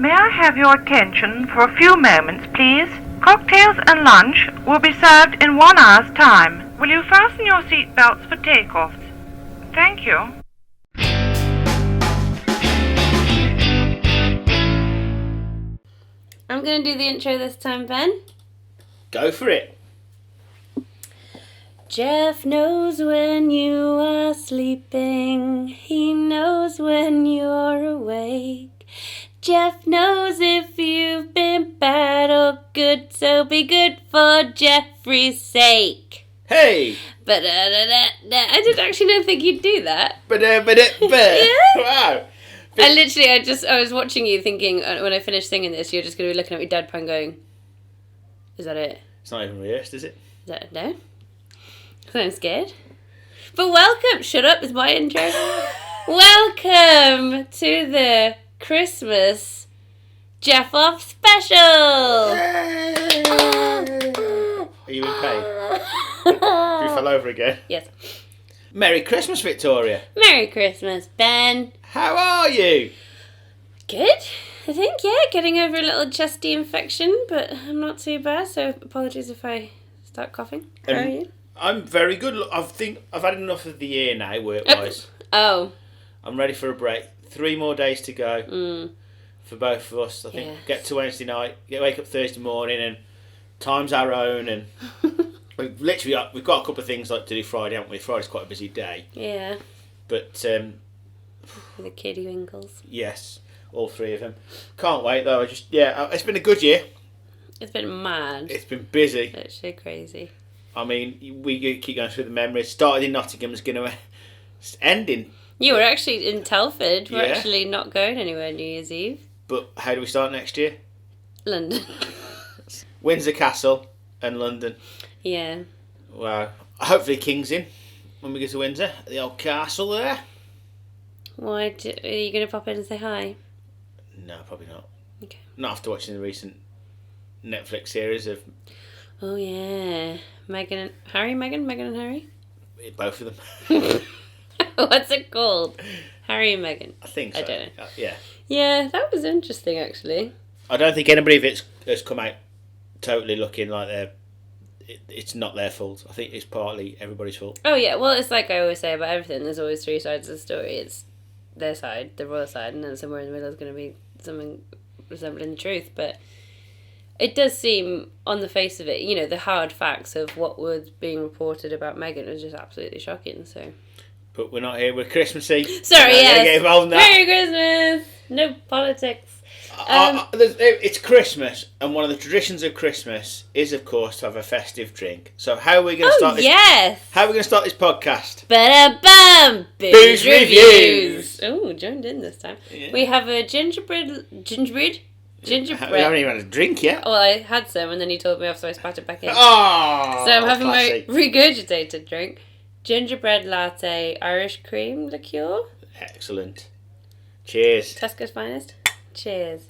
May I have your attention for a few moments, please? Cocktails and lunch will be served in 1 hour's time. Will you fasten your seat belts for takeoffs? Thank you. I'm going to do the intro this time, Ben. Go for it. Jeff knows when you are sleeping. He knows when you're awake. Jeff knows if you've been bad or good, so be good for Jeffrey's sake. Hey! I didn't actually think you'd do that. Yeah? Wow. I was watching you thinking, when I finished singing this, you're just going to be looking at me deadpan going, is that it? It's not even rehearsed, is it? Is that no? Because I'm scared. But welcome! Shut up, is my intro. Welcome to the Christmas Jeff Off special! Are you in pain? You fell over again? Yes. Merry Christmas, Victoria. Merry Christmas, Ben. How are you? Good, I think, yeah. Getting over a little chesty infection, but I'm not too bad, so apologies if I start coughing. How are you? I'm very good. Look, I think I've had enough of the year now, work-wise. Oh. I'm ready for a break. 3 more days to go for both of us. I think get to Wednesday night, wake up Thursday morning, and time's our own. And we've got a couple of things like to do Friday, haven't we? Friday's quite a busy day. Yeah. But with the kiddie winkles. Yes, all 3 of them. Can't wait though. It's been a good year. It's been mad. It's been busy. Literally crazy. I mean, we keep going through the memories. Started in Nottingham, is going to end in. You were actually in Telford. We're actually not going anywhere New Year's Eve. But how do we start next year? London. Windsor Castle and London. Yeah. Wow. Hopefully King's in when we go to Windsor. The old castle there. Are you going to pop in and say hi? No, probably not. Okay. Not after watching the recent Netflix series of... Oh, yeah. Meghan and Harry? Meghan and Harry? Both of them. What's it called? Harry and Meghan. I think so. I don't know. Yeah. Yeah, that was interesting, actually. I don't think anybody of it has come out totally looking like it's not their fault. I think it's partly everybody's fault. Oh, yeah. Well, it's like I always say about everything. There's always 3 sides of the story. It's their side, the royal side, and then somewhere in the middle is going to be something resembling the truth. But it does seem, on the face of it, the hard facts of what was being reported about Meghan was just absolutely shocking, so... But we're not here. We're Christmassy. Sorry, yes. Get involved in that. Merry Christmas. No politics. It's Christmas, and one of the traditions of Christmas is, of course, to have a festive drink. So how are we going to start this? Yes. How are we going to start this podcast? Ba-da-bum. Booze reviews. Oh, joined in this time. Yeah. We have a gingerbread. We haven't even had a drink yet. Well, I had some, and then you told me off, so I spat it back in. Oh, so I'm having classy. my regurgitated drink. Gingerbread latte, Irish cream liqueur. Excellent. Cheers. Tesco's finest. Cheers.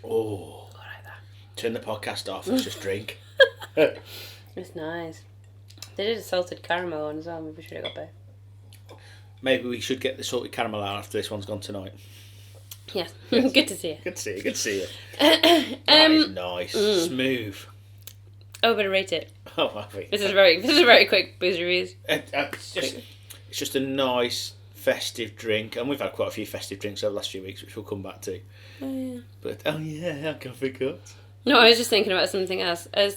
Oh. I like that. Turn the podcast off. Let's just drink. It's nice. They did a salted caramel one as well. Maybe we should have got both. Maybe we should get the salted caramel out after this one's gone tonight. Yes. Good to see you. Good to see you. Good to see you. That is nice. Smooth. Oh, I'm going to rate it. Oh, I think. This is very quick booze reviews. It's just a nice festive drink, and we've had quite a few festive drinks over the last few weeks, which we'll come back to. Oh, yeah. But I can't forget. No, I was just thinking about something else. Thanks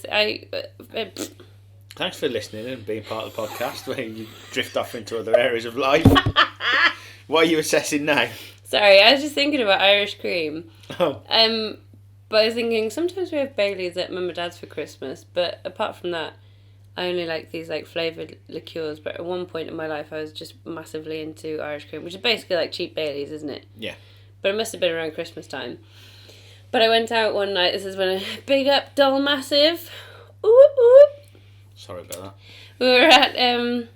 for listening and being part of the podcast where you drift off into other areas of life. What are you assessing now? Sorry, I was just thinking about Irish cream. Oh. But I was thinking, sometimes we have Baileys at Mum and Dad's for Christmas, but apart from that, I only like these flavoured liqueurs, but at one point in my life I was just massively into Irish cream, which is basically like cheap Baileys, isn't it? Yeah. But it must have been around Christmas time. But I went out one night, this is when I big up Dull Massive. Ooh, ooh. Sorry about that. We were at a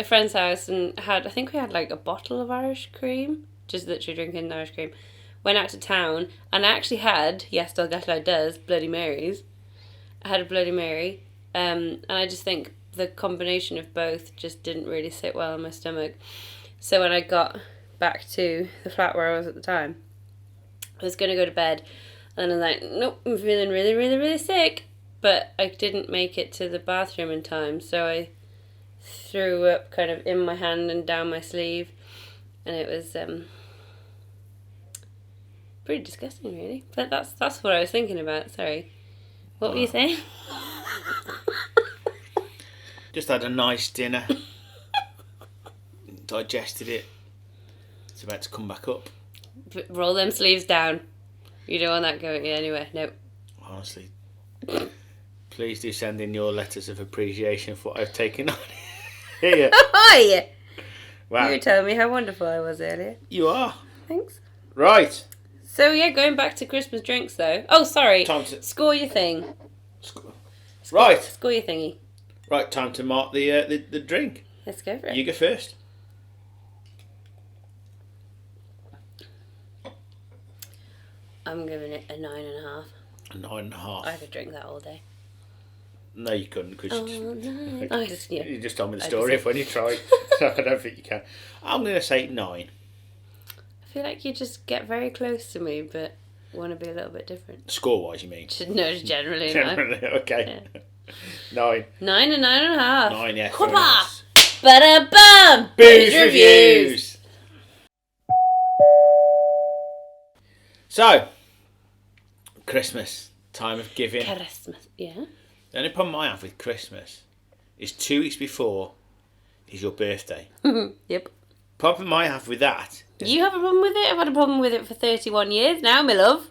friend's house and I think we had like a bottle of Irish cream, just literally drinking Irish cream. Went out to town and I actually had, yes, Del Gatlow does, Bloody Marys. I had a Bloody Mary, and I just think the combination of both just didn't really sit well in my stomach. So when I got back to the flat where I was at the time. I was going to go to bed, and I was like, nope, I'm feeling really, really, really sick. But I didn't make it to the bathroom in time, so I threw up kind of in my hand and down my sleeve, and it was pretty disgusting, really. But that's what I was thinking about. Sorry, what were you saying? Just had a nice dinner, digested it. It's about to come back up. Roll them sleeves down. You don't want that going anywhere. Nope. Honestly, please do send in your letters of appreciation for what I've taken on here. Hi! Wow. You were telling me how wonderful I was earlier. You are. Thanks. Right. So yeah, going back to Christmas drinks though. Oh, sorry. Time to... Score your thing. Right. Score your thingy. Right, time to mark the drink. Let's go for it. You go first. I'm giving it a 9.5. A 9.5. I could drink that all day. No, you couldn't, because you just told me the story of when you tried. So I don't think you can. I'm going to say 9. I feel like you just get very close to me, but want to be a little bit different. Score-wise, you mean? No, generally. Generally, okay. Yeah. 9. 9 and 9.5. 9, yeah. Hoppa! Ba-da-bum! Booze reviews! So, Christmas, time of giving. Christmas, yeah. The only problem I have with Christmas is 2 weeks before is your birthday. Yep. Problem I have with that is... You have a problem with it? I've had a problem with it for 31 years now, my love.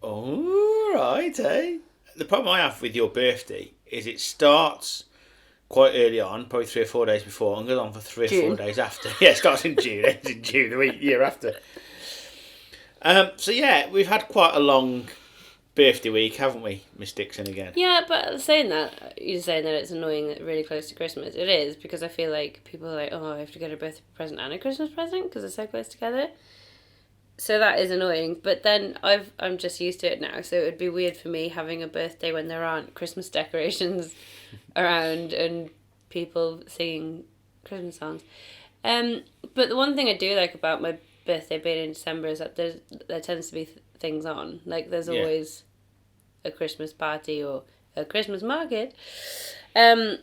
Oh, right, eh? The problem I have with your birthday is it starts quite early on, probably 3 or 4 days before, and goes on for 3 or 4 days after. Yeah, it starts in June, ends in June, the year after. So yeah, we've had quite a long birthday week, haven't we, Miss Dixon again? Yeah, but saying that, you're saying that it's annoying that really close to Christmas. It is, because I feel like people are like, oh, I have to get a birthday present and a Christmas present because they're so close together. So that is annoying, but then I'm just used to it now, so it would be weird for me having a birthday when there aren't Christmas decorations around and people singing Christmas songs. But the one thing I do like about my birthday being in December is that there tends to be things on. Like there's always a Christmas party or a Christmas market. Yeah,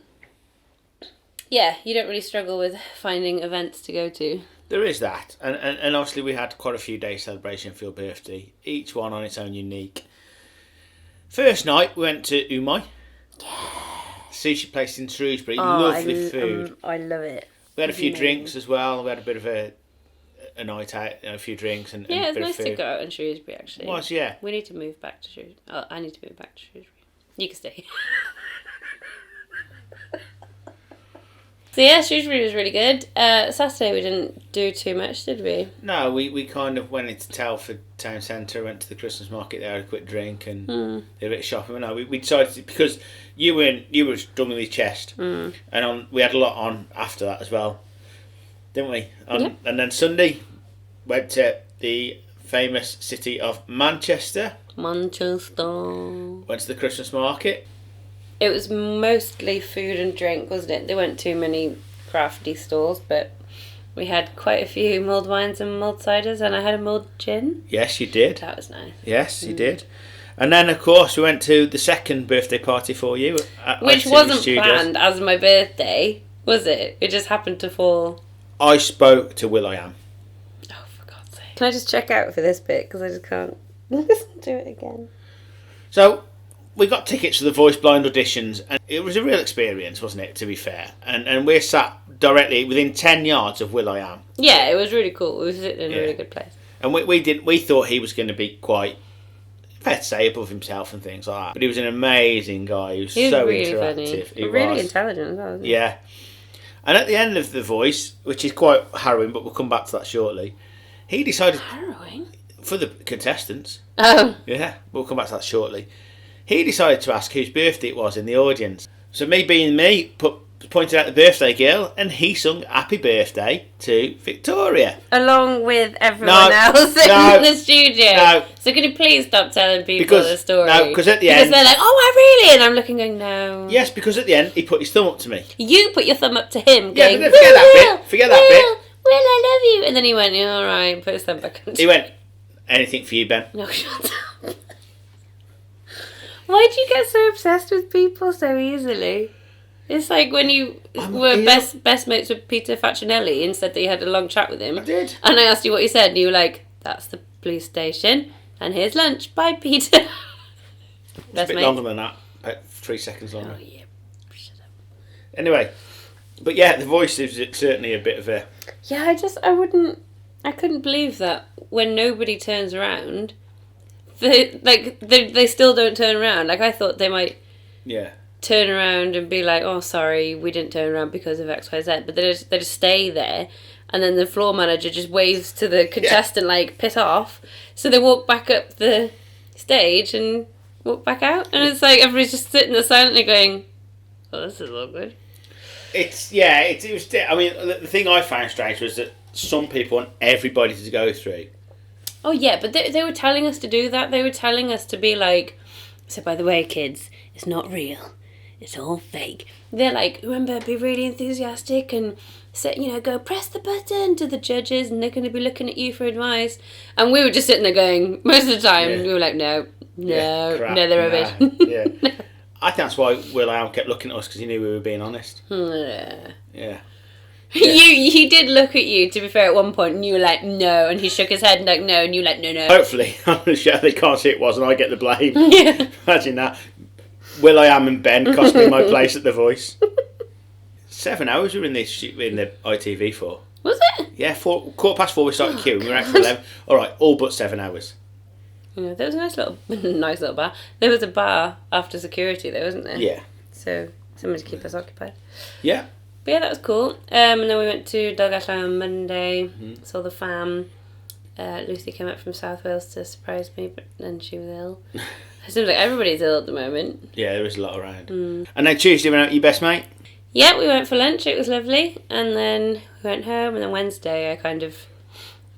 you don't really struggle with finding events to go to. There is that, and obviously we had quite a few days celebration for your birthday, each one on its own unique. First night we went to Umai, sushi place in Shrewsbury, lovely food. I love it. We had a few drinks as well. We had a bit of a night out, a few drinks and yeah, a it's bit nice of food. to go out in Shrewsbury actually. It was, yeah. We need to move back to Shrewsbury. Oh, I need to move back to Shrewsbury. You can stay. So yeah, Shrewsbury was really good. Saturday we didn't do too much, did we? No, we kind of went into Telford town centre, went to the Christmas market there, had a quick drink and did a bit of shopping. No, we decided to, because you were drumming with your chest, and we had a lot on after that as well, didn't we? Yep. And then Sunday went to the famous city of Manchester. Went to the Christmas market. It was mostly food and drink, wasn't it? There weren't too many crafty stalls, but we had quite a few mulled wines and mulled ciders, and I had a mulled gin. Yes, you did. That was nice. Yes, you did. And then, of course, we went to the second birthday party for you. Which wasn't planned as my birthday, was it? It just happened to fall. I spoke to Will.i.am. Oh, for God's sake. Can I just check out for this bit? Because I just can't listen to it again. So... we got tickets to the Voice Blind auditions, and it was a real experience, wasn't it, to be fair? And we're sat directly within 10 yards of Will.i.am. Yeah, it was really cool. We were sitting in a really good place. And we thought he was going to be quite, fair to say, above himself and things like that. But he was an amazing guy. He was so really interactive. Funny. He was really intelligent as well, wasn't he? Yeah. And at the end of The Voice, which is quite harrowing, but we'll come back to that shortly, he decided... Harrowing? For the contestants. Oh. Yeah, we'll come back to that shortly. He decided to ask whose birthday it was in the audience. So me being me, pointed out the birthday girl, and he sung Happy Birthday to Victoria. Along with everyone else in the studio. No. So can you please stop telling people the story? No, because at the end... because they're like, oh, I really? And I'm looking going, no. Yes, because at the end, he put his thumb up to me. You put your thumb up to him Yeah, going, but forget that bit. Forget that bit. Will, I love you. And then he went, all right, put his thumb back on. He went, anything for you, Ben. No, shut up. Why do you get so obsessed with people so easily? It's like when you were best mates with Peter Facinelli and said that you had a long chat with him. I did. And I asked you what he said, and you were like, that's the police station, and here's lunch. Bye, Peter. It's a bit longer than that. About 3 seconds longer. Oh, yeah. Shut up. Anyway, but yeah, the voice is certainly a bit of a... Yeah, I couldn't believe that when nobody turns around, they still don't turn around. Like, I thought they might... Yeah. Turn around and be like, oh, sorry, we didn't turn around because of X, Y, Z. But they just stay there. And then the floor manager just waves to the contestant, like, piss off. So they walk back up the stage and walk back out. And it's like everybody's just sitting there silently going, oh, this is awkward. It was... I mean, the thing I found strange was that some people want everybody to go through. Oh, yeah, but they were telling us to do that. They were telling us to be like, so by the way, kids, it's not real. It's all fake. They're like, remember, be really enthusiastic and say, go press the button to the judges and they're going to be looking at you for advice. And we were just sitting there going, most of the time, we were like, no, they're rubbish. Yeah. I think that's why Will.i.am kept looking at us, because he knew we were being honest. Yeah. He did look at you, to be fair, at one point, and you were like, no, and he shook his head like, no, and you were like, no. Hopefully, I'm going to show they can't see it was, and I get the blame. Yeah. Imagine that. Will.i.am and Ben cost me my place at The Voice. 7 hours we were in the ITV for. Was it? Yeah, 4:15 we started queuing. We were out for 11. All right, all but 7 hours. Yeah, there was a nice little bar. There was a bar after security, though, wasn't there? Yeah. So somebody to keep us occupied. Yeah. But yeah, that was cool. And then we went to Dolgellau on Monday. Saw the fam. Lucy came up from South Wales to surprise me, but then she was ill. It seems like everybody's ill at the moment. Yeah, there is a lot around. And then Tuesday we went out with your best mate? Yeah, we went for lunch. It was lovely. And then we went home. And then Wednesday I kind of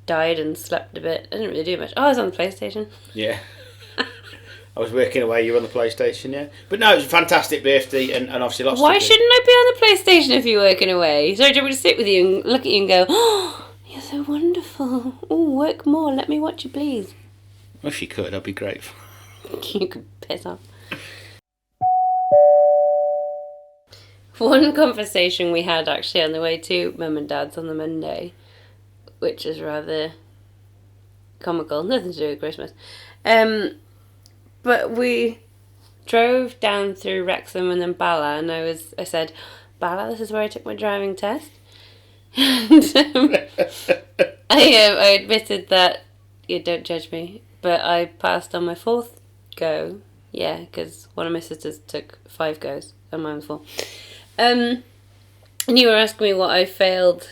died and slept a bit. I didn't really do much. Oh, I was on the PlayStation. Yeah. I was working away, you were on the PlayStation, yeah. But no, it was a fantastic birthday and obviously lots Why to do. shouldn't I be on the PlayStation if you're working away? Sorry, do you want me to sit with you and look at you and go, oh, you're so wonderful. Oh, work more. Let me watch you, please. Well, if you could, I'd be grateful. You could piss off. One conversation we had actually on the way to Mum and Dad's on the Monday, which is rather comical, nothing to do with Christmas. But we drove down through Wrexham and then Bala, and I said, Bala, this is where I took my driving test. And I admitted that, don't judge me, but I passed on my 4th go. Yeah, because one of my sisters took 5 goes and mine was 4. And you were asking me why I failed,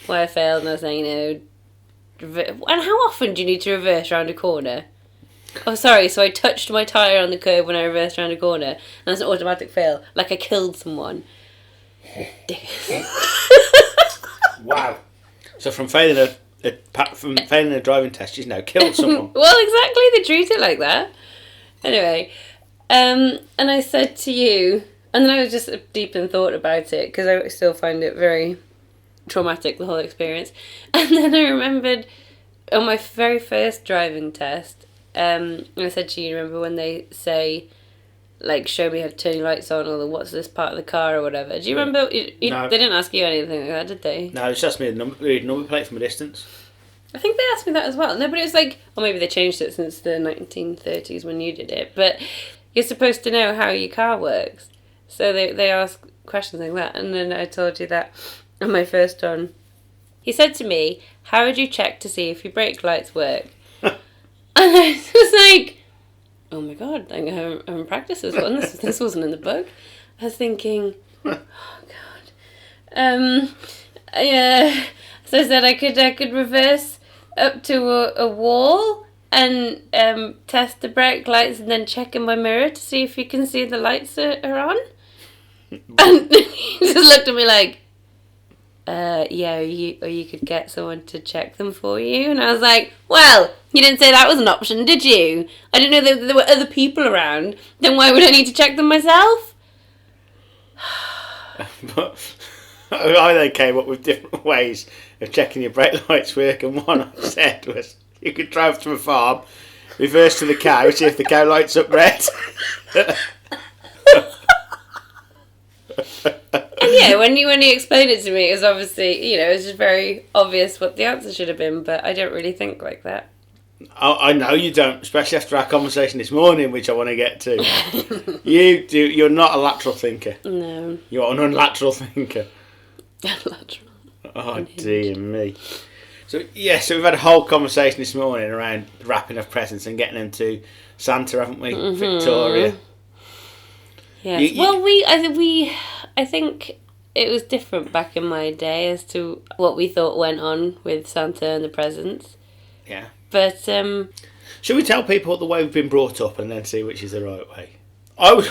and I was saying, and how often do you need to reverse around a corner? Oh, sorry, so I touched my tyre on the curb when I reversed around a corner, and that's an automatic fail, like I killed someone. Wow. So from failing a driving test, she's now killed someone. Well, exactly, they treat it like that. Anyway, and I said to you, and then I was just deep in thought about it, because I still find it very traumatic, the whole experience. And then I remembered on my very first driving test, I said to you, remember when they say, like, show me how to turn your lights on, or what's this part of the car, or whatever. Do you remember? No. They didn't ask you anything like that, did they? No, they just asked me the number plate from a distance. I think they asked me that as well. No, but it was like, or maybe they changed it since the 1930s when you did it. But you're supposed to know how your car works. So they ask questions like that. And then I told you that on my first one. He said to me, how would you check to see if your brake lights work? And I was like, oh my God, I haven't practiced this one. This wasn't in the book. I was thinking, oh God. Yeah. So I said I could reverse up to a wall and test the brake lights and then check in my mirror to see if you can see the lights are on. And he just looked at me like, yeah, or you could get someone to check them for you. And I was like, well, you didn't say that was an option, did you? I didn't know that there were other people around. Then why would I need to check them myself? But I then came up with different ways of checking your brake lights work, and one I said was you could drive to a farm, reverse to the cow, see if the cow lights up red. And yeah, when you explained it to me, it was obviously, it was just very obvious what the answer should have been, but I don't really think like that. I know you don't, especially after our conversation this morning, which I want to get to. You do. You're not a lateral thinker. No. You're an unlateral thinker. Lateral. Oh, dear me. So we've had a whole conversation this morning around wrapping of presents and getting them to Santa, haven't we? Mm-hmm. Victoria. Yes. I think it was different back in my day as to what we thought went on with Santa and the presents. Yeah. But should we tell people the way we've been brought up and then see which is the right way? I was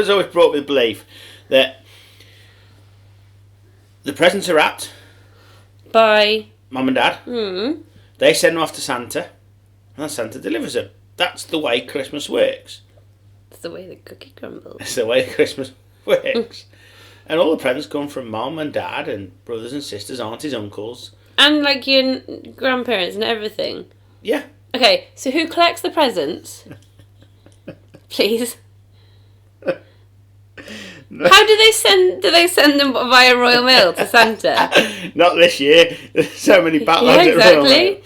always brought up with the belief that the presents are wrapped by Mum and Dad. Mm. They send them off to Santa, and Santa delivers them. That's the way Christmas works. That's the way the cookie crumbles. That's the way Christmas works. And all the presents come from Mum and Dad and brothers and sisters, aunties, uncles. And like your grandparents and everything. Yeah. Okay, so who collects the presents? Please. No. How do they send them via Royal Mail to Santa? Not this year. There's so many backlogs at Royal Mail.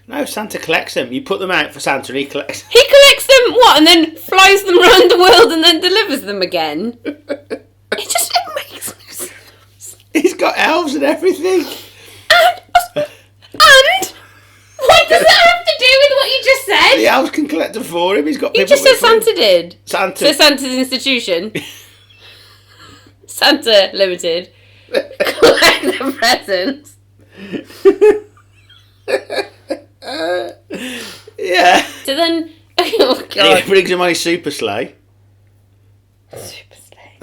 No, Santa collects them. You put them out for Santa and he collects them. He collects them, what, and then flies them around the world and then delivers them again? It makes no sense. He's got elves and everything. And what does that have to do with what you just said? The elves can collect them for him. He's got people. You just said Santa did. Santa. So Santa's institution. Santa Limited. Collect the presents. Yeah. So then, oh god. He brings him on his super sleigh. Super sleigh.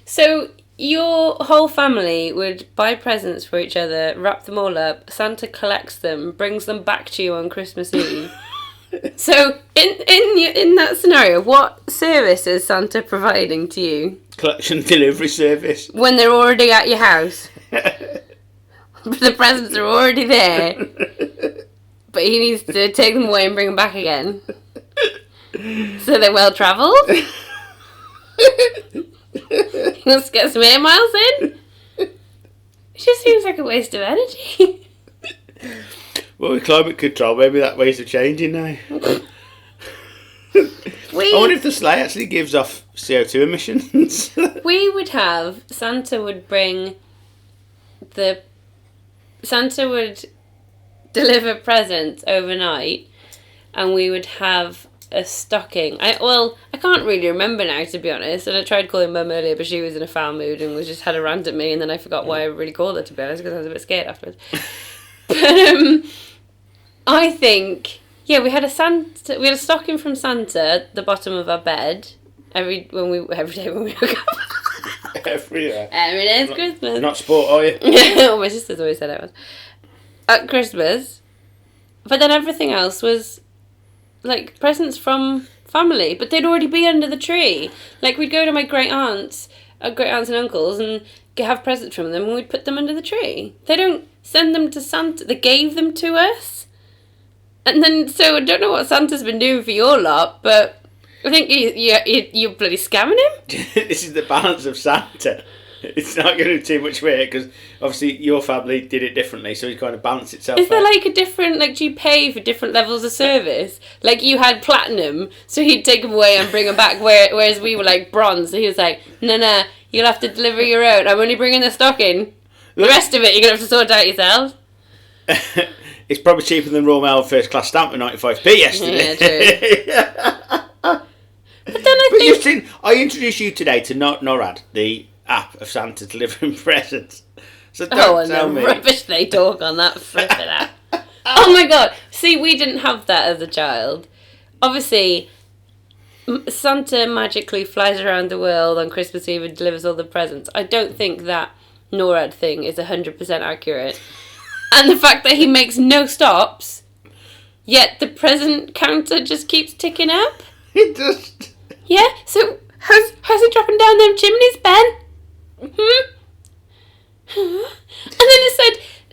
So your whole family would buy presents for each other, wrap them all up. Santa collects them, brings them back to you on Christmas Eve. So in that scenario, what service is Santa providing to you? Collection delivery service. When they're already at your house. The presents are already there. But he needs to take them away and bring them back again. So they're well travelled. Let's get some air miles in. It just seems like a waste of energy. Well, with climate control, maybe that ways are changing now. I wonder if the sleigh actually gives off CO2 emissions. We would have, Santa would deliver presents overnight, and we would have a stocking. I can't really remember now, to be honest, and I tried calling Mum earlier, but she was in a foul mood and was just had a rant at me, and then I forgot why I really called her, to be honest, because I was a bit scared afterwards. But I think, yeah, we had a stocking from Santa at the bottom of our bed every day when we woke up. Every day. Every day is Christmas. You're not sport, are you? Yeah, my sister's always said I was. At Christmas. But then everything else was like presents from family, but they'd already be under the tree. Like we'd go to my great aunts and uncles and have presents from them and we'd put them under the tree. They don't send them to Santa. They gave them to us. And then, so I don't know what Santa's been doing for your lot, but I think you're bloody scamming him. This is the balance of Santa. It's not going to do too much work because obviously your family did it differently, so it kind of balanced itself out. Is there like a different, like, do you pay for different levels of service? Like you had platinum, so he'd take them away and bring them back, whereas we were like bronze, so he was like, no, you'll have to deliver your own. I'm only bringing the stocking. The rest of it, you're going to have to sort out yourself. It's probably cheaper than Royal Mail first class stamp with 95p yesterday. Yeah, true. But then I think... I introduced you today to Norad, the app of Santa delivering presents. So don't tell me. Rubbish they talk on that flipping app. Oh my god. See, we didn't have that as a child. Obviously, Santa magically flies around the world on Christmas Eve and delivers all the presents. I don't think that Norad thing is 100% accurate. And the fact that he makes no stops, yet the present counter just keeps ticking up. It does. Yeah, so how's he dropping down them chimneys, Ben? And then it said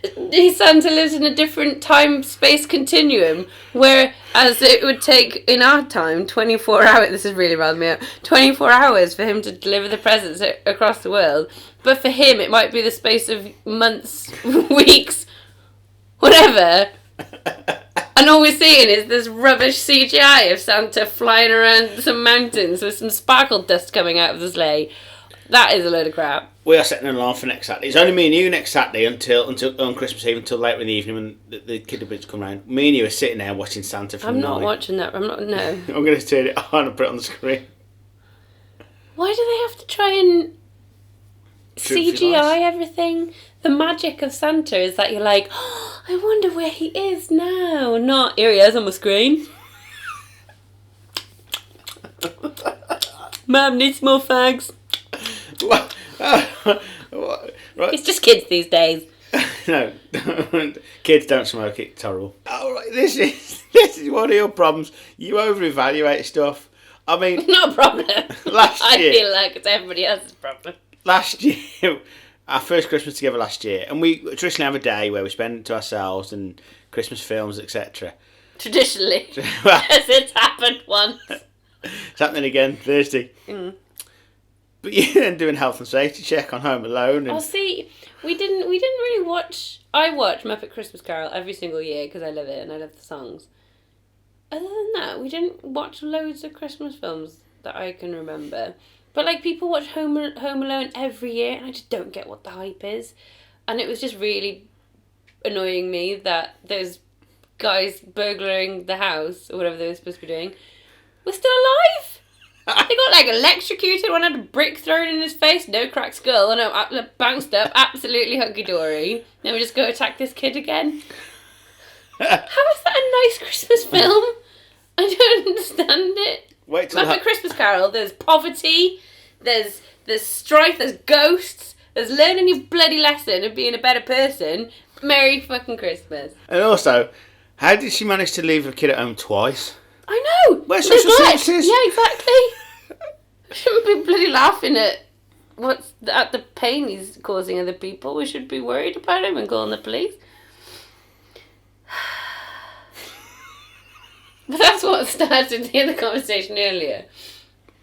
Santa lives in a different time-space continuum, whereas it would take, in our time, 24 hours, this is really rather me out, 24 hours for him to deliver the presents across the world, but for him it might be the space of months, weeks, whatever, and all we're seeing is this rubbish CGI of Santa flying around some mountains with some sparkle dust coming out of the sleigh. That is a load of crap. We are setting an alarm for next Saturday. It's only me and you next Saturday until on Christmas Eve until later in the evening when the kiddies come round. Me and you are sitting there watching Santa from I'm not watching that. I'm not. No. I'm going to turn it on and put it on the screen. Why do they have to try and CGI everything? The magic of Santa is that you're like, oh, I wonder where he is now. Not, here he is on my screen. Mum, needs more fags. What? Right. It's just kids these days. No, kids don't smoke. It's horrible. Oh, right. This is one of your problems. You over-evaluate stuff. I mean, not a problem. Last year, I feel like it's everybody else's problem. Last year, our first Christmas together last year, and we traditionally have a day where we spend it to ourselves and Christmas films, etc. Traditionally, because it's happened once. It's happening again Thursday. Mm. But you're then doing health and safety check on Home Alone. And... Oh, see, we didn't really watch. I watch Muppet Christmas Carol every single year because I love it and I love the songs. Other than that, we didn't watch loads of Christmas films that I can remember. But like people watch Home Alone every year, and I just don't get what the hype is. And it was just really annoying me that those guys burglaring the house or whatever they were supposed to be doing were still alive. They got like electrocuted, one had a brick thrown in his face, no cracked skull, and I bounced up, absolutely hunky-dory. Then we just go attack this kid again. How is that a nice Christmas film? I don't understand it. Muppet Christmas Carol, there's poverty, there's strife, there's ghosts, there's learning your bloody lesson and being a better person. Merry fucking Christmas. And also, how did she manage to leave her kid at home twice? I know. Where's social services? Yeah, exactly. Shouldn't be bloody laughing at the pain he's causing other people. We should be worried about him and calling the police. But that's what started the other conversation earlier.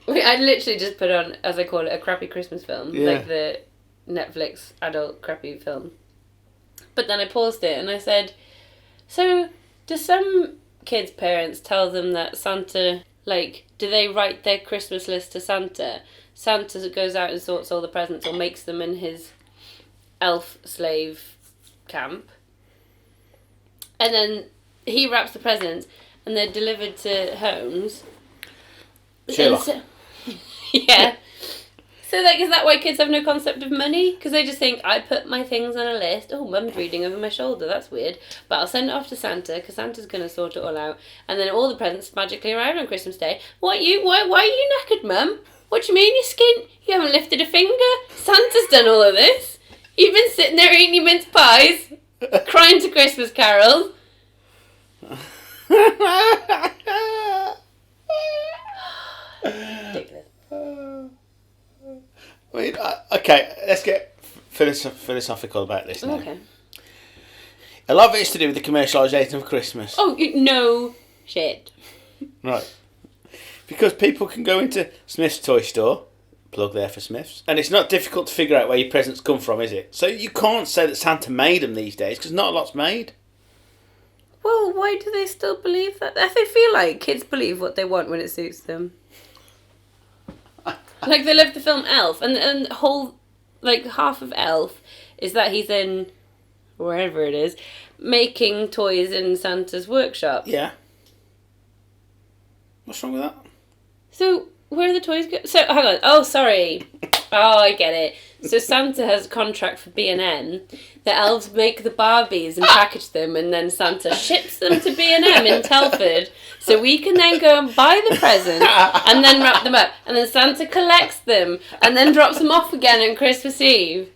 I literally just put on, as I call it, a crappy Christmas film, like the Netflix adult crappy film. But then I paused it and I said, so do some kids' parents tell them that Santa, like, do they write their Christmas list to Santa? Santa goes out and sorts all the presents or makes them in his elf slave camp. And then he wraps the presents and they're delivered to homes. Sherlock. So, yeah. So, like, is that why kids have no concept of money? Because they just think, I put my things on a list. Oh, Mum's reading over my shoulder. That's weird. But I'll send it off to Santa, because Santa's going to sort it all out. And then all the presents magically arrive on Christmas Day. Why are you knackered, Mum? What do you mean, your skin? You haven't lifted a finger. Santa's done all of this. You've been sitting there eating your mince pies, crying to Christmas carols. Ridiculous. I mean, okay, let's get philosophical about this now. Okay. A lot of it is to do with the commercialisation of Christmas. Oh, no shit. Right. Because people can go into Smith's toy store, plug there for Smith's, and it's not difficult to figure out where your presents come from, is it? So you can't say that Santa made them these days, because not a lot's made. Well, why do they still believe that? I feel like kids believe what they want when it suits them. Like, they love the film Elf, and the whole, like, half of Elf is that he's in, wherever it is, making toys in Santa's workshop. Yeah. What's wrong with that? So, where are the toys go? So, hang on. Oh, sorry. Oh, I get it. So, Santa has a contract for B&M. The elves make the Barbies and package them, and then Santa ships them to B&M in Telford, so we can then go and buy the presents and then wrap them up. And then Santa collects them and then drops them off again on Christmas Eve.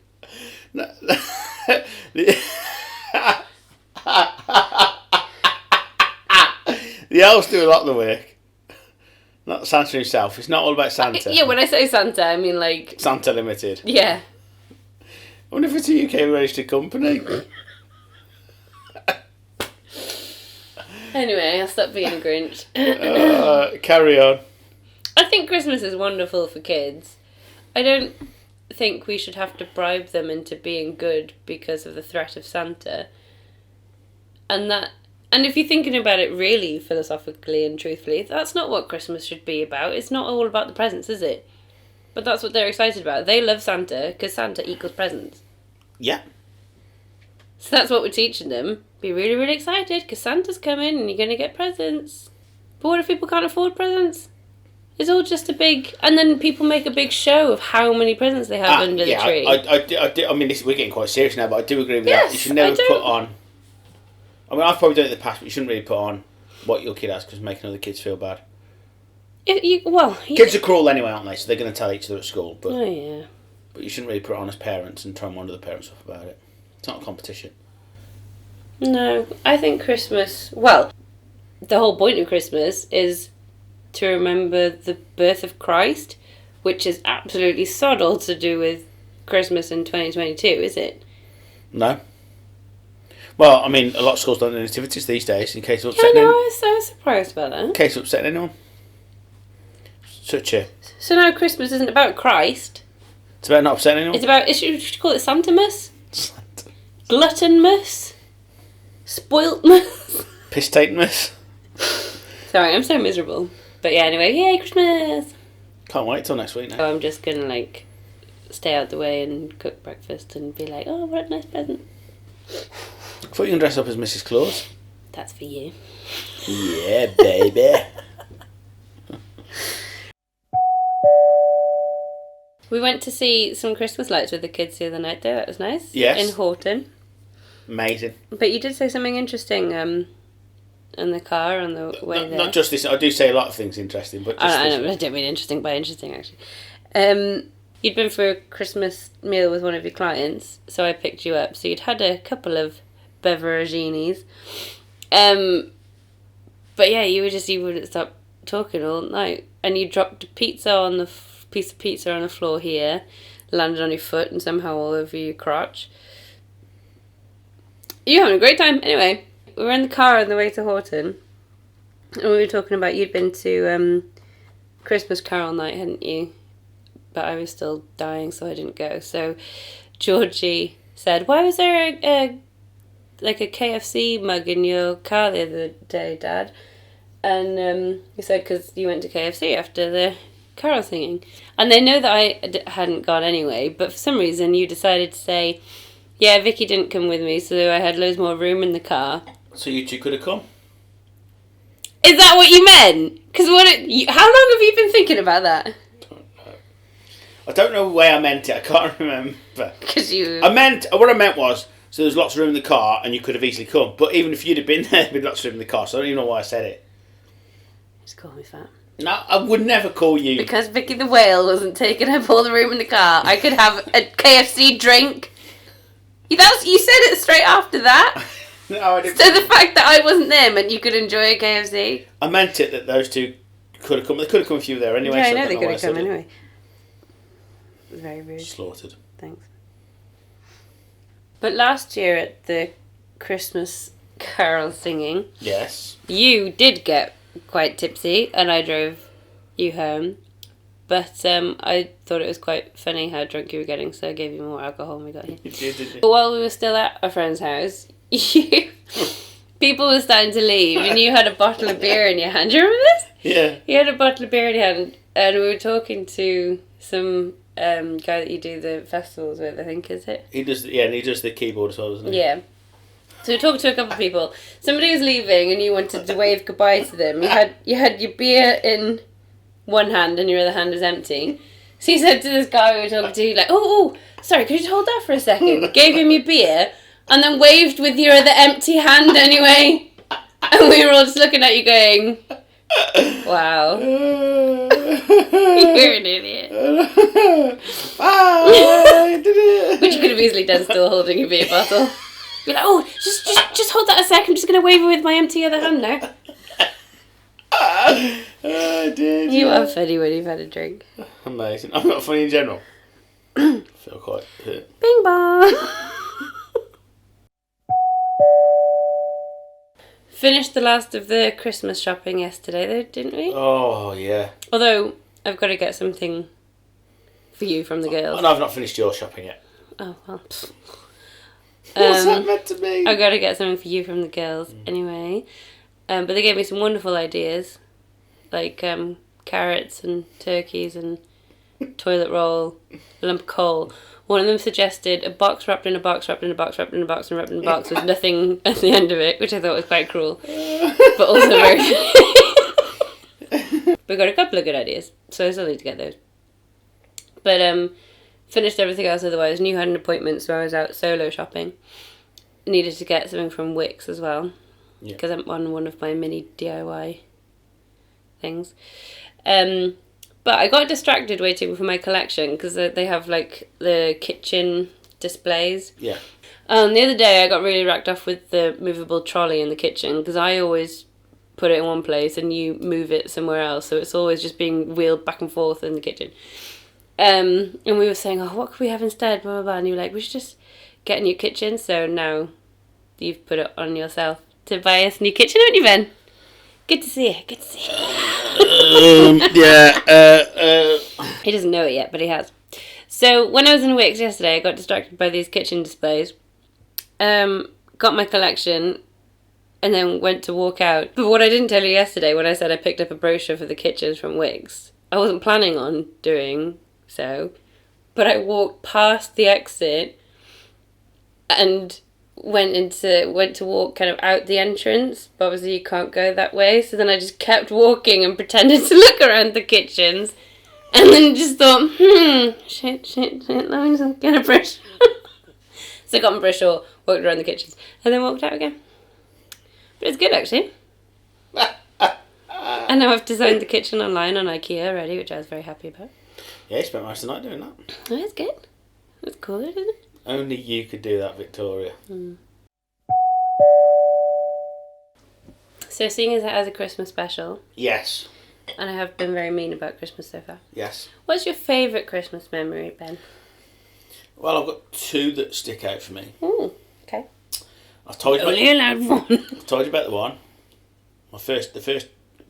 No. The elves do a lot of the work. Not Santa himself. It's not all about Santa. Yeah, when I say Santa, I mean like... Santa Limited. Yeah. I wonder if it's a UK registered company. Anyway, I'll stop being a Grinch. Carry on. I think Christmas is wonderful for kids. I don't think we should have to bribe them into being good because of the threat of Santa. And if you're thinking about it really philosophically and truthfully, that's not what Christmas should be about. It's not all about the presents, is it? But that's what they're excited about. They love Santa because Santa equals presents. Yeah. So that's what we're teaching them. Be really, really excited because Santa's coming and you're going to get presents. But what if people can't afford presents? It's all just a big... And then people make a big show of how many presents they have under the tree. I mean, we're getting quite serious now, but I do agree with that. You should never put on... I mean, I've probably done it in the past, but you shouldn't really put on what your kid has because it's making other kids feel bad. Kids are cruel anyway, aren't they? So they're going to tell each other at school. But, oh, yeah. But you shouldn't really put it on as parents and try and wonder the parents off about it. It's not a competition. No, I think Christmas... Well, the whole point of Christmas is to remember the birth of Christ, which is absolutely sod all to do with Christmas in 2022, is it? No. Well, I mean, a lot of schools don't do nativities these days, in case of upsetting anyone. I was so surprised about that. In case of upsetting anyone. Such a... So now Christmas isn't about Christ. It's about not upsetting anyone? It's about... Should you call it Santamus? Gluttonmus? Spoiltmus? Piss-tatenmus? Sorry, I'm so miserable. But yeah, anyway, yay, Christmas! Can't wait till next week now. So I'm just going to, stay out the way and cook breakfast and be like, oh, what a nice present. I thought you can dress up as Mrs. Claus. That's for you. Yeah, baby. We went to see some Christmas lights with the kids the other night, though. That was nice. Yes. In Horton. Amazing. But you did say something interesting in the car on the way there. Not just this. I do say a lot of things interesting, but just I don't mean interesting by interesting, actually. You'd been for a Christmas meal with one of your clients, so I picked you up. So you'd had a couple of beveraginis. But yeah, you wouldn't stop talking all night. And you dropped a pizza on the piece of pizza on the floor here, landed on your foot and somehow all over your crotch. You're having a great time. Anyway, we were in the car on the way to Horton, and we were talking about you'd been to Christmas Carol night, hadn't you? But I was still dying, so I didn't go. So Georgie said, why was there a KFC mug in your car the other day, Dad? And he said, because you went to KFC after the carol singing. And they know that I hadn't gone anyway, but for some reason you decided to say, yeah, Vicky didn't come with me, so I had loads more room in the car. So you two could have come? Is that what you meant? Because how long have you been thinking about that? I don't know the way I meant it. I can't remember. Because what I meant was, so there's lots of room in the car and you could have easily come. But even if you'd have been there with lots of room in the car, so I don't even know why I said it. Just call me fat. No, I would never call you. Because Vicky the Whale wasn't taking up all the room in the car. I could have a KFC drink. You said it straight after that. No, I didn't. So the fact that I wasn't there meant you could enjoy a KFC? I meant it that those two could have come. They could have come if you were there anyway. Yeah, so I know they could have come it. anyway. It was very rude. Slaughtered. Thanks. But last year at the Christmas carol singing... Yes. You did get quite tipsy and I drove you home. But I thought it was quite funny how drunk you were getting, so I gave you more alcohol when we got here. You did, didn't you? But while we were still at a friend's house, people were starting to leave and you had a bottle of beer in your hand. Do you remember this? Yeah. You had a bottle of beer in your hand and we were talking to some guy that you do the festivals with, I think, is it? He does, yeah, and he does the keyboard as well, doesn't he? Yeah. So we talked to a couple of people. Somebody was leaving and you wanted to wave goodbye to them. You had your beer in one hand and your other hand was empty. So you said to this guy we were talking to, like, oh, sorry, could you hold that for a second? Gave him your beer and then waved with your other empty hand anyway. And we were all just looking at you going, wow. You're an idiot. I did it. Which you could have easily done still holding your beer bottle. Be like, oh, just hold that a sec. I'm just going to wave it with my empty other hand now. I did. You are funny when you've had a drink. Amazing. I'm not funny in general. I feel quite hurt. Bing bong. Finished the last of the Christmas shopping yesterday, though, didn't we? Oh, yeah. Although, I've got to get something for you from the girls. And I've not finished your shopping yet. Oh, well. What's that meant to be? I've got to get something for you from the girls, anyway. But they gave me some wonderful ideas. Like, carrots and turkeys and toilet roll, a lump of coal. One of them suggested a box wrapped in a box, wrapped in a box, wrapped in a box, and wrapped in a box with nothing at the end of it, which I thought was quite cruel, but also very funny. We got a couple of good ideas, so I still need to get those. But finished everything else otherwise. Knew I had an appointment, so I was out solo shopping. Needed to get something from Wix as well, because I'm on one of my mini DIY things. But I got distracted waiting for my collection because they have like the kitchen displays. Yeah. The other day I got really racked off with the movable trolley in the kitchen because I always put it in one place and you move it somewhere else, so it's always just being wheeled back and forth in the kitchen. And we were saying, oh, what could we have instead? Blah blah blah. And you were like, we should just get a new kitchen. So now you've put it on yourself to buy us a new kitchen, haven't you, Ben? Good to see you. Good to see you. He doesn't know it yet, but he has. So when I was in Wix yesterday, I got distracted by these kitchen displays. Got my collection, and then went to walk out. But what I didn't tell you yesterday, when I said I picked up a brochure for the kitchens from Wix, I wasn't planning on doing so, but I walked past the exit and went to walk kind of out the entrance, but obviously you can't go that way, so then I just kept walking and pretended to look around the kitchens, and then just thought, shit, let me just get a brush. So I got my brochure, walked around the kitchens, and then walked out again. But it's good, actually. And now I've designed the kitchen online on IKEA already, which I was very happy about. Yeah, you spent most of the night doing that. Oh, it's good. It's cool, isn't it? Only you could do that, Victoria. So seeing as it has a Christmas special... Yes. And I have been very mean about Christmas so far. Yes. What's your favourite Christmas memory, Ben? Well, I've got two that stick out for me. Ooh, okay. I've told you Only allowed one. I've told you about the one. The first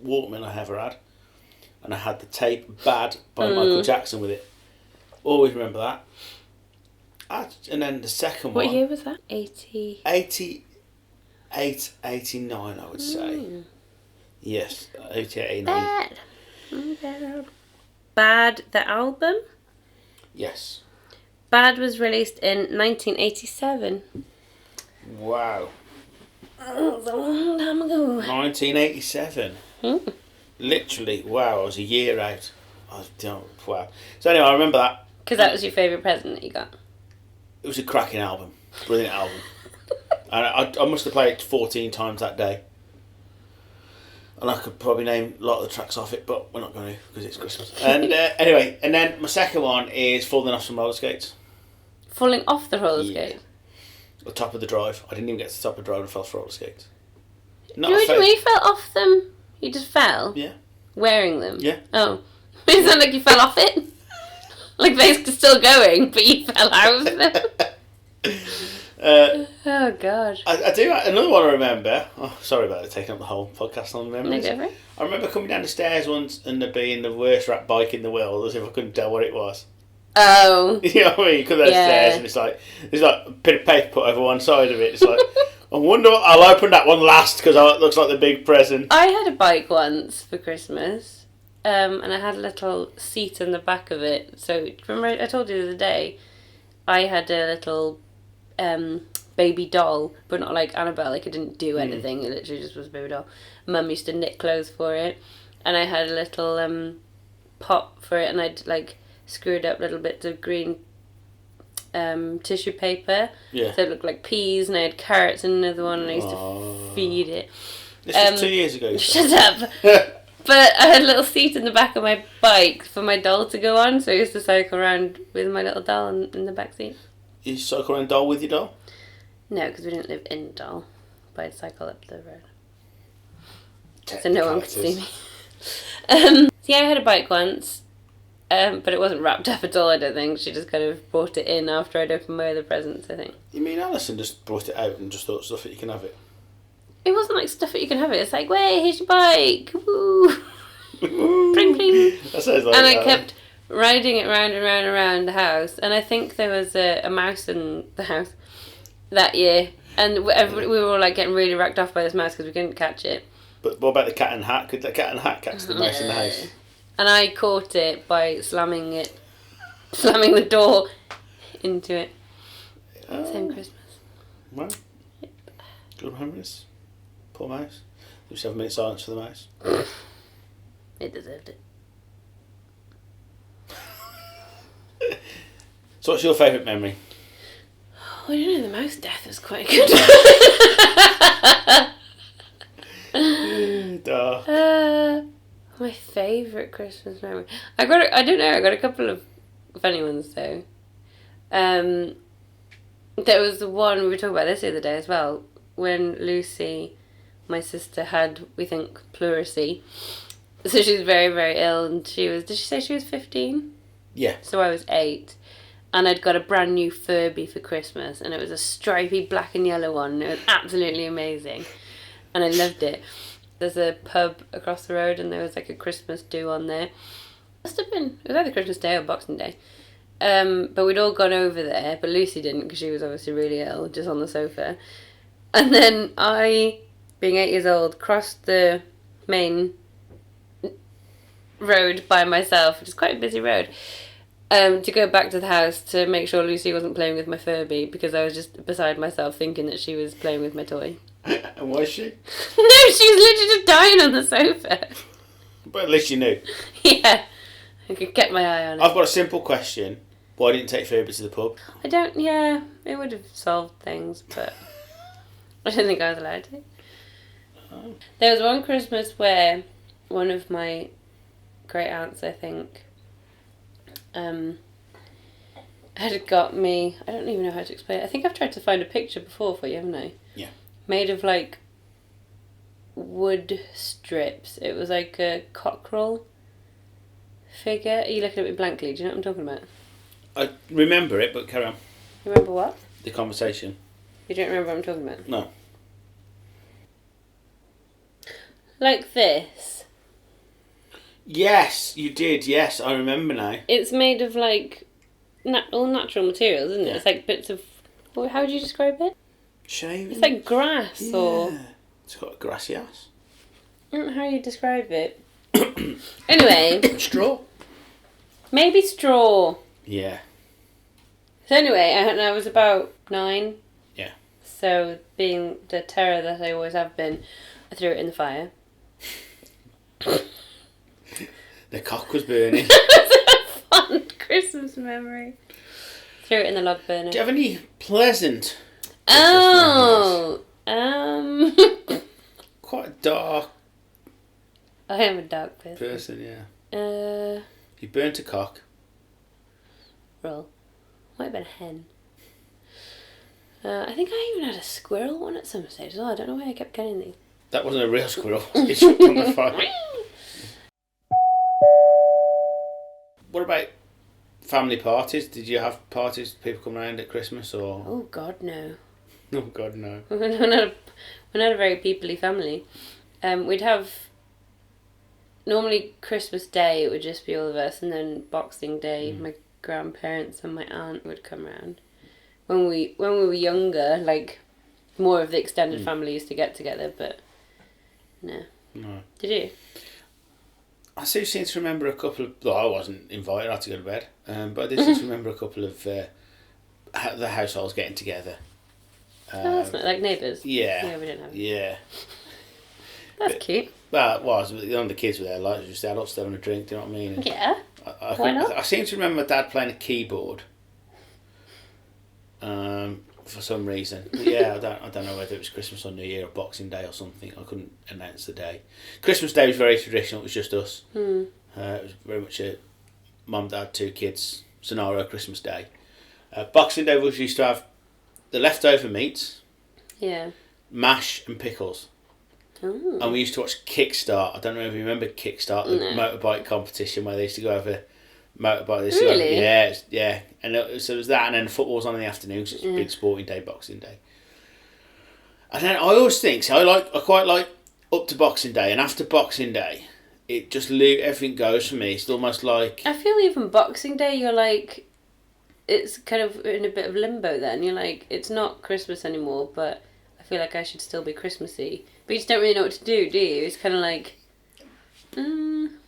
Walkman I ever had. And I had the tape Bad by Michael Jackson with it. Always remember that. And then the second one... What year was that? 88, 89, I would say. Yes, 88, 89. Bad, the album? Yes. Bad was released in 1987. Wow. Oh, that was a long time ago. 1987. Literally, wow, I was a year out. Wow. So anyway, I remember that. Because that was your favourite present that you got. It was a cracking album. Brilliant album. And I must have played it 14 times that day. And I could probably name a lot of the tracks off it, but we're not going to because it's Christmas. And anyway, and then my second one is Falling Off Some Roller Skates. Falling off the roller skate? The top of the drive. I didn't even get to the top of the drive and fell off roller skates. When you fell off them, you just fell? Yeah. Wearing them? Yeah. Oh. It sounded like you fell off it. Like they're still going, but you fell out of them. Oh, God. I do. Another one I remember. Oh, sorry about it, taking up the whole podcast on memories. No, I remember coming down the stairs once and there being the worst rat bike in the world, as if I couldn't tell what it was. Oh. You know what I mean? You come down the stairs and there's like a bit of paper put over one side of it. It's like, I wonder what, I'll open that one last because it looks like the big present. I had a bike once for Christmas. And I had a little seat in the back of it. So, remember I told you the other day, I had a little baby doll, but not like Annabelle, like it didn't do anything, it literally just was a baby doll. Mum used to knit clothes for it, and I had a little pot for it, and I'd like screwed up little bits of green tissue paper, so it looked like peas, and I had carrots in another one, and I used to feed it. This was 2 years ago. Shut up! But I had a little seat in the back of my bike for my doll to go on, so I used to cycle around with my little doll in the back seat. You cycle around doll with your doll? No, because we didn't live in Doll, but I'd cycle up the road. So no one could see me. Yeah, I had a bike once, but it wasn't wrapped up at all, I don't think. She just kind of brought it in after I'd opened my other presents, I think. You mean Alison just brought it out and just thought, stuff it, you can have it? it wasn't like stuff that you can have it. It's like, wait, here's your bike. Woo. Bling, bling. That sounds like and I kept riding it round and round and round the house. And I think there was a mouse in the house that year. And we were all like getting really racked off by this mouse because we couldn't catch it. But what about the cat and hat? Could the cat and hat catch the mouse in the house? And I caught it by slamming the door into it. Same Christmas. Well, Yep. good memories. Poor mouse. We should have a minute silence for the mouse. It deserved it. So what's your favourite memory? Oh, I don't know, the mouse death was quite good. My favourite Christmas memory. I got a couple of funny ones though. There was the one, we were talking about this the other day as well, when Lucy, my sister, had, we think, pleurisy. So she was very, very ill, and did she say she was 15? Yeah. So I was 8. And I'd got a brand new Furby for Christmas, and it was a stripy black and yellow one. And it was absolutely amazing. And I loved it. There's a pub across the road, and there was like a Christmas do on there. Must have been, it was either Christmas Day or Boxing Day. But we'd all gone over there, but Lucy didn't because she was obviously really ill, just on the sofa. And then I, being 8 years old, crossed the main road by myself, which is quite a busy road, to go back to the house to make sure Lucy wasn't playing with my Furby, because I was just beside myself thinking that she was playing with my toy. And was she? No, she was literally just dying on the sofa. But at least you knew. Yeah, I could get my eye on it. I've got a simple question. Why didn't you take Furby to the pub? It would have solved things, but I don't think I was allowed to. Oh. There was one Christmas where one of my great aunts, I think, had got me, I don't even know how to explain it. I think I've tried to find a picture before for you, haven't I? Yeah. Made of like wood strips. It was like a cockerel figure. Are you looking at me blankly? Do you know what I'm talking about? I remember it, but carry on. You remember what? The conversation. You don't remember what I'm talking about? No. Like this. Yes, you did. Yes, I remember now. It's made of like all natural materials, isn't it? Yeah. It's like bits of. How would you describe it? Shaving. It's like grass or. It's got a grassy ass. I don't know how you describe it. Anyway. Straw. Maybe straw. Yeah. So anyway, I was about 9. Yeah. So being the terror that I always have been, I threw it in the fire. The cock was burning. It was a fun Christmas memory. Threw it in the log burner. Do you have any pleasant? Quite dark I am a dark person. yeah. You burnt a cock. Roll. Might have been a hen. I think I even had a squirrel one at some stage as well. I don't know why I kept getting these. That wasn't a real squirrel. It jumped on the fire. What about family parties? Did you have parties? People come around at Christmas or? Oh God, no. Oh God, no. We're not a very peoply family. We'd have. Normally Christmas Day it would just be all of us, and then Boxing Day my grandparents and my aunt would come round. When we were younger, like more of the extended family used to get together, but no. No. Did you? I do seem to remember a couple of. Well, I wasn't invited. I had to go to bed, but I did seem to remember a couple of the households getting together. That's not like neighbours. Yeah. Yeah, we didn't have. Yeah. That's cute. Well, it was. None of the kids were there. Like just the adults having a drink. Do you know what I mean? Yeah. Why not? I seem to remember my dad playing a keyboard. For some reason, but yeah, I don't know whether it was Christmas or New Year or Boxing Day or something. I couldn't announce the day. Christmas Day was very traditional. It was just us. It was very much a mum, dad, 2 kids scenario. Christmas Day, Boxing Day, we used to have the leftover meats, mash and pickles. Ooh. And we used to watch Kickstart. I don't know if you remember Kickstart, the motorbike competition where they used to go over motorbike. Really? Yeah. And so it was that, and then football was on in the afternoon, because it's a big sporting day, Boxing Day. And then I always think, I quite like up to Boxing Day, and after Boxing Day, it just everything goes for me. It's almost like... I feel even Boxing Day, you're like, it's kind of in a bit of limbo then. You're like, it's not Christmas anymore, but I feel like I should still be Christmassy. But you just don't really know what to do you? It's kind of like...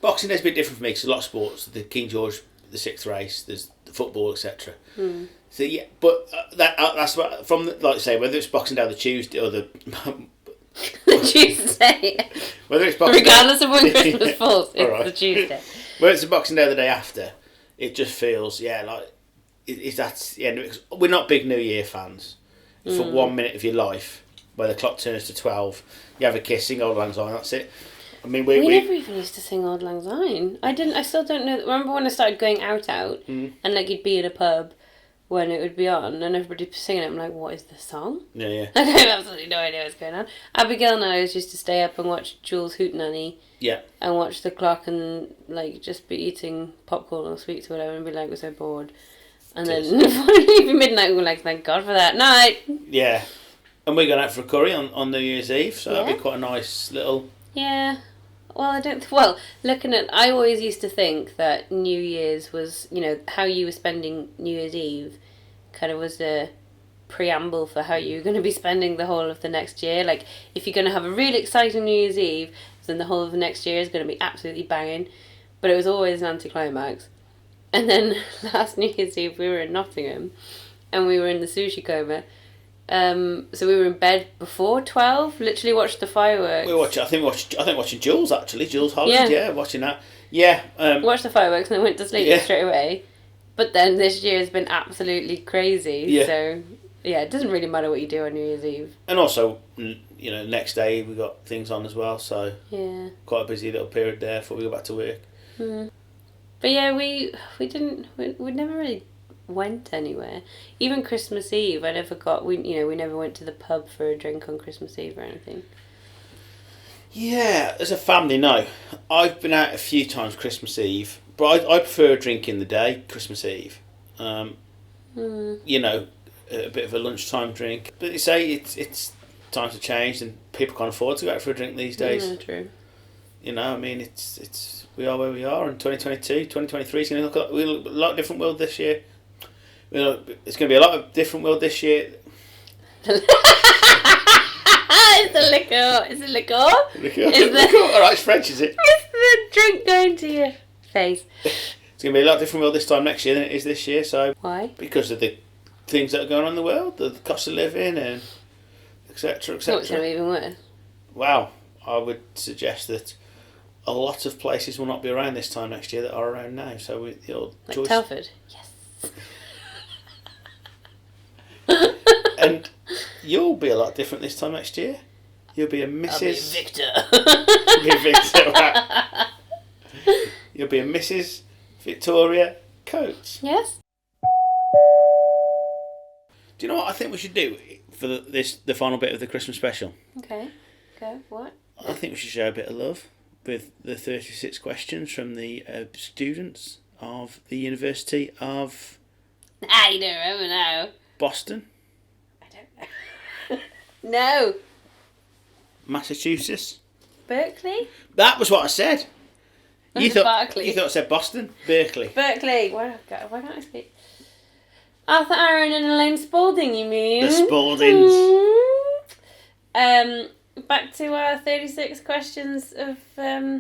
Boxing Day's a bit different for me because a lot of sports, the King George VI race, there's the football, etc. So yeah, but that's what, from the, like I say, whether it's Boxing Day or the Tuesday or the Tuesday, whether it's Boxing regardless Day, of when Christmas falls, it's right. the Tuesday. Whether it's the Boxing Day or the day after, it just feels like that's the end of it. We're not big New Year fans. For 1 minute of your life, where the clock turns to 12, you have a kiss, sing Auld Lang Syne, that's it. I mean, we never even used to sing Auld Lang Syne. I still don't know. Remember when I started going out, and like you'd be in a pub when it would be on, and everybody was singing it. I'm like, what is this song? Yeah. I have absolutely no idea what's going on. Abigail and I used to stay up and watch Jules Hootenanny. Yeah. And watch the clock and like just be eating popcorn or sweets or whatever and be like, we're so bored. And then finally midnight we were like, thank God for that night. Yeah. And we're going out for a curry on New Year's Eve, so that'd be quite a nice little... Yeah. Well, I always used to think that New Year's was, how you were spending New Year's Eve kind of was a preamble for how you were going to be spending the whole of the next year. Like, if you're going to have a really exciting New Year's Eve, then the whole of the next year is going to be absolutely banging. But it was always an anticlimax. And then last New Year's Eve, we were in Nottingham, and we were in the sushi coma. So we were in bed before 12. Literally watched the fireworks. I think watching Jules actually. Jules Holland, watching that. Yeah. Watched the fireworks and then went to sleep straight away. But then this year has been absolutely crazy. Yeah. So yeah, it doesn't really matter what you do on New Year's Eve. And also, next day we got things on as well. So yeah, quite a busy little period there before we go back to work. But yeah, we never really went anywhere. Even Christmas Eve, I never got. We never went to the pub for a drink on Christmas Eve or anything. Yeah, as a family, no. I've been out a few times Christmas Eve, but I prefer a drink in the day, Christmas Eve. A bit of a lunchtime drink. But you say it's times have changed and people can't afford to go out for a drink these days. Yeah, true. I mean, it's we are where we are, and 2022, 2023 is going to look a lot different world this year. It's going to be a lot of different world this year. It's a liquor. Is it liquor? All right, it's French, is it? It's the drink going to your face. It's going to be a lot different world this time next year than it is this year. So why? Because of the things that are going on in the world, the cost of living, and etc. etc. What's going to be even worse? Wow, I would suggest that a lot of places will not be around this time next year that are around now. So your like choice. Telford. Yes. And you'll be a lot different this time next year. You'll be a Mrs. I'll be Victor. You'll be Victor. Right? You'll be a Mrs. Victoria Coates. Yes. Do you know what I think we should do for the final bit of the Christmas special? Okay. Go. What? I think we should show a bit of love with the 36 questions from the students of the University of... You don't remember now. Boston. I don't know. No. Massachusetts. Berkeley? That was what I said. You thought Berkeley. You thought I said Boston? Berkeley. Berkeley. Why can't I speak? Arthur Aaron and Elaine Spaulding, you mean? The Spauldings. Back to our 36 questions of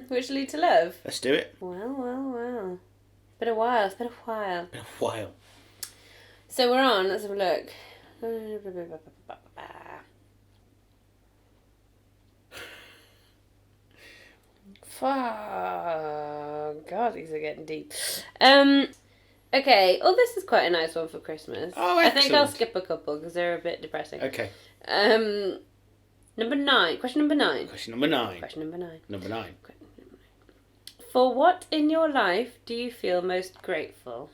which lead to love. Let's do it. Well. It's been a while. Been a while. So we're on. Let's have a look. God, these are getting deep. Okay. Oh, this is quite a nice one for Christmas. Oh, excellent. I think I'll skip a couple because they're a bit depressing. Okay. Number 9. Question number 9. Number 9. For what in your life do you feel most grateful?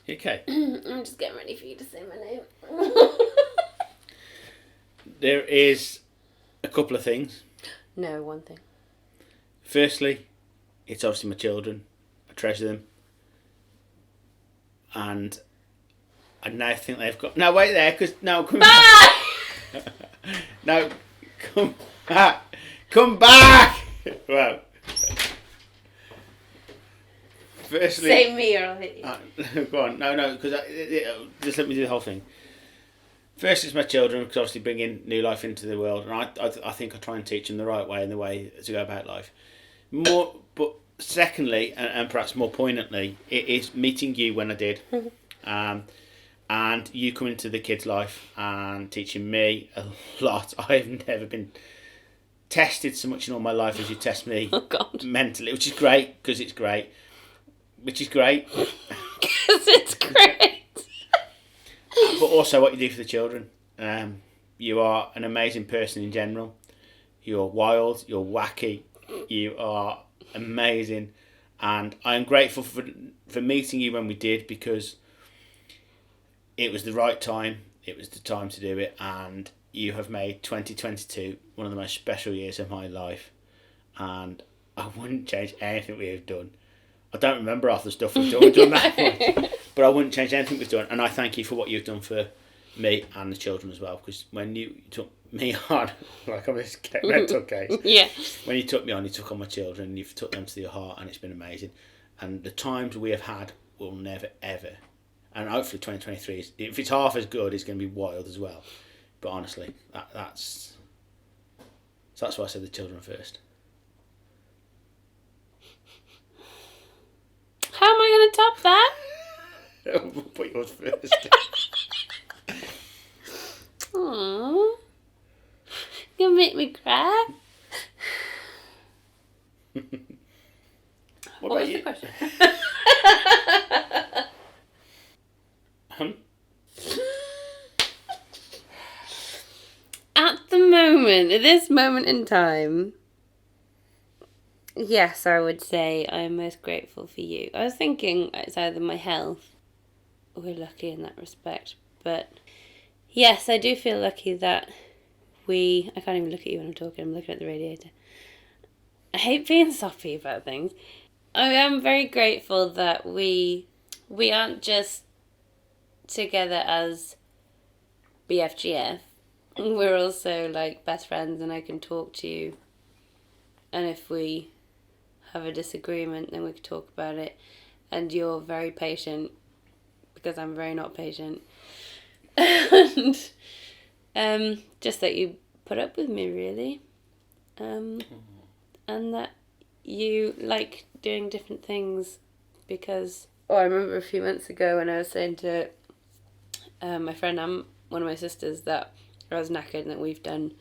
Okay. I'm just getting ready for you to say my name. There is a couple of things. No, one thing. Firstly, it's obviously my children. I treasure them. And I now think they've got... No, wait there, because... No, come back! No, come back! Come back! Well... Firstly... Say me or I'll hit you. Go on. No, because... Just let me do the whole thing. First, it's my children, because obviously bringing new life into the world, and I think I try and teach them the right way and the way to go about life. But secondly, and perhaps more poignantly, it is meeting you when I did, and you coming into the kids' life and teaching me a lot. I've never been tested so much in all my life as you test me mentally, which is great, because it's great. Which is great. Because it's great. But also what you do for the children. You are an amazing person in general. You're wild, you're wacky, you are amazing, and I'm grateful for meeting you when we did, because it was the right time, it was the time to do it, and you have made 2022 one of the most special years of my life, and I wouldn't change anything we have done. I don't remember half the stuff we've done that much, but I wouldn't change anything we've done, and I thank you for what you've done for me and the children as well, because when you took me on, like I'm this mental case, yeah. When you took me on, you took on my children, you've took them to your heart, and it's been amazing. And the times we have had will never ever, and hopefully 2023, if it's half as good, it's going to be wild as well. But honestly, that's why I said the children first. How am I going to top that? We'll put yours first. Aww. You're going to make me cry? What was the question? At the moment, at this moment in time, yes, I would say I'm most grateful for you. I was thinking it's either my health. We're lucky in that respect. But yes, I do feel lucky that I can't even look at you when I'm talking. I'm looking at the radiator. I hate being soppy about things. I am very grateful that we aren't just together as BFGF. We're also like best friends, and I can talk to you. And if we have a disagreement, then we can talk about it. And you're very patient, because I'm very not patient. And just that you put up with me, really. And that you like doing different things, because... Oh, I remember a few months ago when I was saying to my friend and one of my sisters that I was knackered and that we've done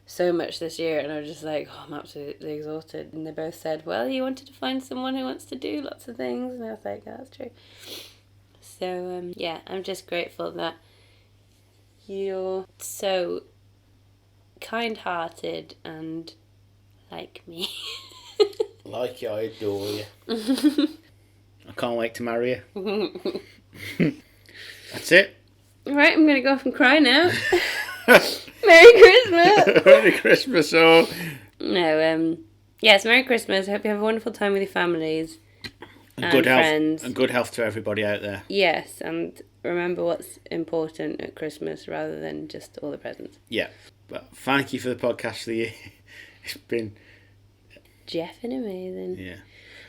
so much this year, and I was just like, oh, I'm absolutely exhausted. And they both said, well, you wanted to find someone who wants to do lots of things. And I was like, yeah, that's true. So, yeah, I'm just grateful that you're so kind-hearted and like me. Like you, I adore you. I can't wait to marry you. That's it. Right, I'm going to go off and cry now. Merry Christmas! Merry Christmas, all. No, yes, Merry Christmas. I hope you have a wonderful time with your families and good friends. Health, and good health to everybody out there. Yes, and remember what's important at Christmas rather than just all the presents. Yeah, but thank you for the podcast for the year. It's been... Jeffing amazing. Yeah.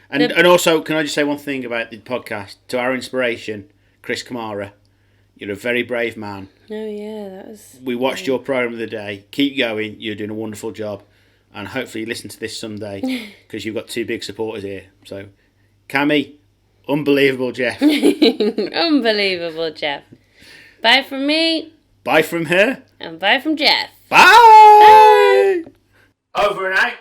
And also, can I just say one thing about the podcast? To our inspiration, Chris Kamara, you're a very brave man. Oh, yeah, that was... We watched your programme of the day. Keep going. You're doing a wonderful job. And hopefully you listen to this someday, because you've got two big supporters here. So, Cammy, unbelievable Jeff. Unbelievable Jeff. Bye from me. Bye from her. And bye from Jeff. Bye! Over and out.